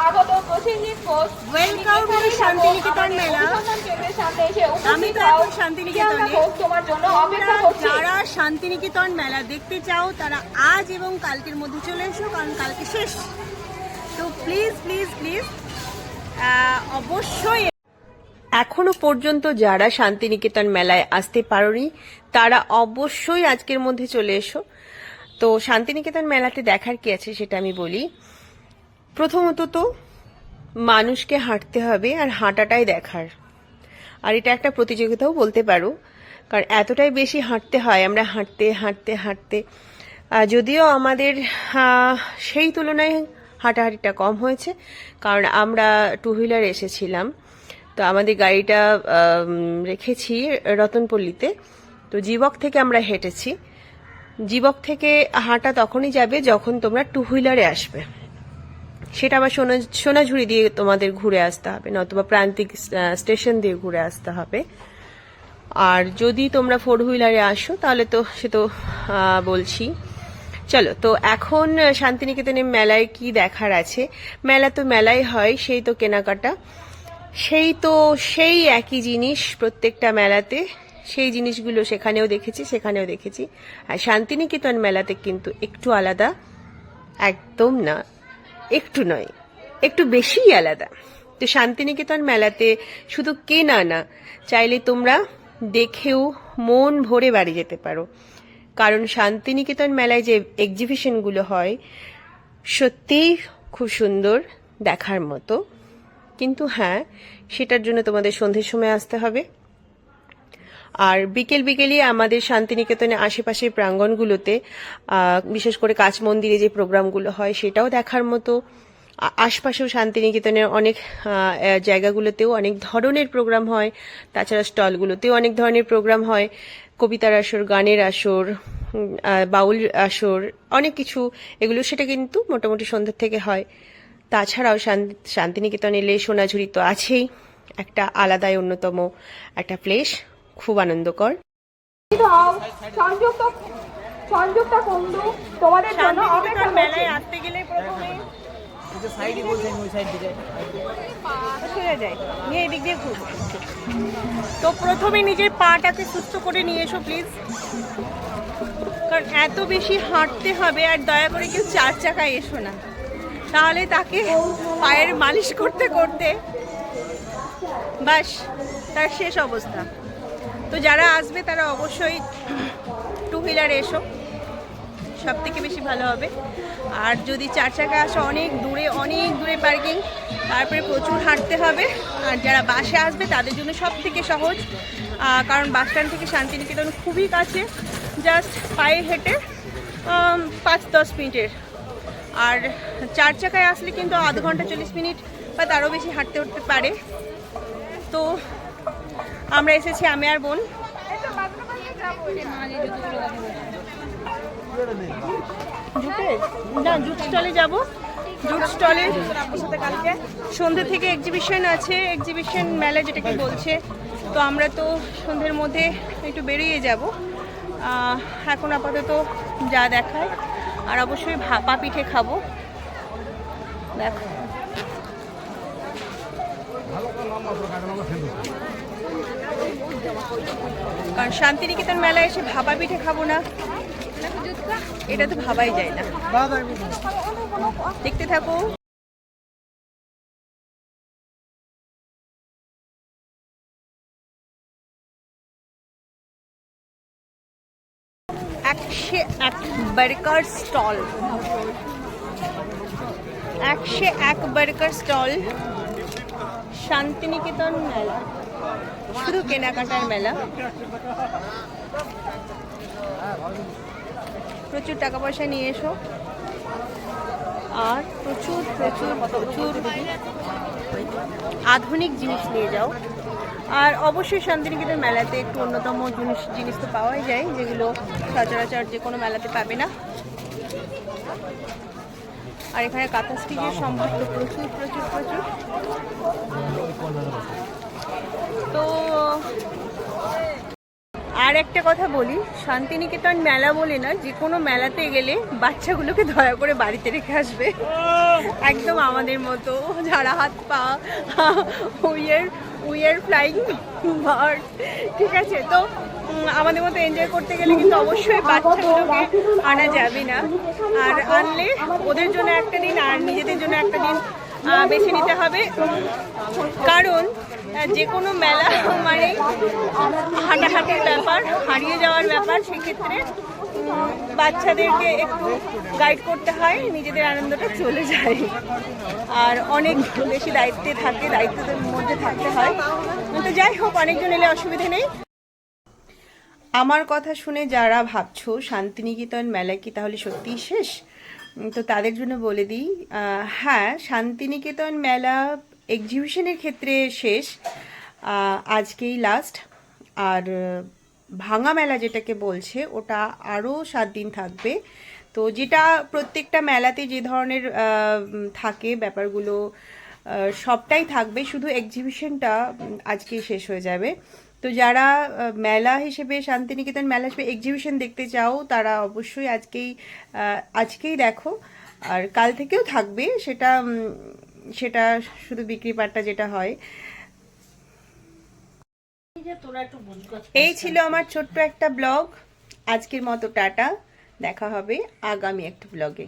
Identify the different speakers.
Speaker 1: আগত Prosenjit Ghosh
Speaker 2: welcome to Santiniketan মেলা। আমি তো এখন শান্তিনিকেতনে।
Speaker 1: তোমার জন্য অপেক্ষা করছি।
Speaker 2: যারা শান্তিনিকেতন মেলা দেখতে চাও তারা আজ এবং কালকের মধ্যে চলে এসো, কারণ কালকে শেষ। তো প্লিজ প্লিজ প্লিজ অবশ্যই এখনো পর্যন্ত যারা শান্তিনিকেতন মেলায় আসতে পারোনি তারা অবশ্যই আজকের মধ্যে চলে এসো। তো শান্তিনিকেতন মেলাতে দেখার কি আছে সেটা আমি বলি। প্রথমত তো মানুষকে হাঁটতে হবে, আর হাঁটাটাই দেখার। আর এটা একটা প্রতিযোগিতাও বলতে পারো, কারণ এতটাই বেশি হাঁটতে হয়। আমরা হাঁটতে হাঁটতে হাঁটতে যদিও আমাদের সেই তুলনায় হাঁটাহাঁটিটা কম হয়েছে, কারণ আমরা টু হুইলার এসেছিলাম। তো আমাদের গাড়িটা রেখেছি রতনপল্লীতে। তো জীবক থেকে আমরা হেঁটেছি। জীবক থেকে হাঁটা তখনই যাবে যখন তোমরা টু হুইলারে আসবে। সেটা আবার সোনাঝুরি দিয়ে তোমাদের ঘুরে আসতে হবে, নতুবা প্রান্তিক স্টেশন দিয়ে ঘুরে আসতে হবে। আর যদি তোমরা ফোর হুইলারে আসো তাহলে তো সে তো বলছি। চলো, তো এখন শান্তিনিকেতনের মেলায় কি দেখার আছে? মেলা তো মেলাই হয়, সেই তো কেনাকাটা, সেই একই জিনিস প্রত্যেকটা মেলাতে। সেই জিনিসগুলো সেখানেও দেখেছি। আর শান্তিনিকেতন মেলাতে কিন্তু একটু আলাদা, একদম না, একটু নয়, একটু বেশিই আলাদা। তো শান্তিনিকেতন মেলাতে শুধু কেনা না, চাইলে তোমরা দেখেও মন ভরে বাড়ি যেতে পারো। কারণ শান্তিনিকেতন মেলায় যে এক্সিবিশনগুলো হয় সত্যিই খুব সুন্দর, দেখার মতো। কিন্তু হ্যাঁ, সেটার জন্য তোমাদের সন্ধ্যের সময় আসতে হবে। আর বিকেলই আমাদের শান্তিনিকেতনে আশেপাশের প্রাঙ্গণগুলোতে, বিশেষ করে কাচ মন্দিরে যে প্রোগ্রামগুলো হয় সেটাও দেখার মতো। আশপাশেও শান্তিনিকেতনের অনেক জায়গাগুলোতেও অনেক ধরনের প্রোগ্রাম হয়। তাছাড়া স্টলগুলোতেও অনেক ধরনের প্রোগ্রাম হয়, কবিতার আসর, গানের আসর, বাউল আসর, অনেক কিছু। এগুলো সেটা কিন্তু মোটামুটি সন্ধ্যার থেকে হয়। তাছাড়াও শান্তিনিকেতন এলে সোনাঝুরি তো আছেই, একটা আলাদাই অন্যতম একটা প্লেস, খুব আনন্দকর।
Speaker 1: সংযুক্ত কুণ্ডু তোমাদের জন্য অপেক্ষা করছি।
Speaker 2: মেলায় আসতে গেলে প্রথমে তো প্রথমে নিজের পাটাকে সুস্থ করে নিয়ে এসো প্লিজ, কারণ এত বেশি হাঁটতে হবে। আর দয়া করে কেউ চার চাকায় এসো না, তাহলে তাকে পায়ের মালিশ করতে করতে বাস তার শেষ অবস্থা। তো যারা আসবে তারা অবশ্যই টু হুইলারে এসো, সব থেকে বেশি ভালো হবে। আর যদি চার চাকা আসো, অনেক দূরে পার্কিং, তারপরে প্রচুর হাঁটতে হবে। আর যারা বাসে আসবে তাদের জন্য সব থেকে সহজ, কারণ বাস স্ট্যান্ড থেকে শান্তিনিকেতন খুবই কাছে, জাস্ট পায়ে হেঁটে 5-10 মিনিটের। আর চার চাকায় আসলে কিন্তু আধ ঘন্টা 40 মিনিট বা তারও বেশি হাঁটতে উঠতে পারে। তো আমরা এসেছি আমি আর বোন। জুট স্টলে যাব। জুট স্টলে সন্ধ্যে থেকে এক্সিবিশন আছে, এক্সিবিশন মেলা যেটাকে বলছে। তো আমরা তো সন্ধ্যের মধ্যে একটু বেরিয়ে যাব। এখন আপাতত যা দেখায়। আর অবশ্যই ভাপা পিঠে খাবো। দেখো, কারণ শান্তিনিকেতন মেলায় এসে ভাপা পিঠে খাবো না, এটা তো ভাবাই যায় না। দেখতে থাকো। এক burger stall, 101 burger stall. Santiniketan মেলা শুধু কেনাকাটার মেলা। প্রচুর টাকা পয়সা নিয়ে এসো, আর প্রচুর আধুনিক জিনিস নিয়ে যাও। আর অবশ্যই শান্তিনিকেতন মেলাতে একটু অন্যতম জিনিস তো পাওয়াই যায়, যেগুলো সচরাচর যে কোনো মেলাতে পাবে না। আর এখানে কাঁথা স্টিচের সম্ভার তো প্রচুর। তো আর একটা কথা বলি, শান্তিনিকেতন মেলা বলে না, যে কোনো মেলাতে গেলে বাচ্চাগুলোকে দয়া করে বাড়িতে রেখে আসবে, একদম আমাদের মতো যারা হাত পা উইয়ার ফ্লাইং বার্ড, ঠিক আছে? তো আমাদের মতো এনজয় করতে গেলে কিন্তু অবশ্যই বাচ্চাগুলোকে আনা যাবে না, আর আনলে ওদের জন্য একটা দিন আর নিজেদের জন্য একটা দিন বেছে নিতে হবে, কারণ যে কোনো মেলা মানে হাঁটাহাঁটির ব্যাপার, হারিয়ে যাওয়ার ব্যাপার, সেক্ষেত্রে বাচ্চাদেরকে একটু গাইড করতে হয়, নিজেদের আনন্দটা চলে যায়, আর অনেক বেশি দায়িত্বে থাকে, দায়িত্বের মধ্যে থাকতে হয়। তো যাই হোক, অনেকজন এলে অসুবিধে নেই। আমার কথা শুনে যারা ভাবছো শান্তিনিকেতন মেলা কি তাহলে সত্যিই শেষ, তো তাদের জন্য বলে দিই, হ্যাঁ, শান্তিনিকেতন মেলা এক্সিবিশনের ক্ষেত্রে শেষ, আজকেই লাস্ট। আর ভাঙা মেলা যেটাকে বলছে ওটা আরও 7 দিন থাকবে। তো যেটা প্রত্যেকটা মেলাতে যে ধরনের থাকে ব্যাপারগুলো সবটাই থাকবে, শুধু এক্সিবিশনটা আজকেই শেষ হয়ে যাবে। তো যারা মেলা হিসেবে, শান্তিনিকেতন মেলা হিসেবে এক্সিবিশন দেখতে চাও, তারা অবশ্যই আজকেই দেখো। আর কাল থেকেও থাকবে, সেটা শুধু বিক্রি পাট্টা যেটা হয়। এই ছিল আমার ছোট্ট একটা ব্লগ, আজকের মতো টাটা, দেখা হবে আগামী একটা ব্লগে।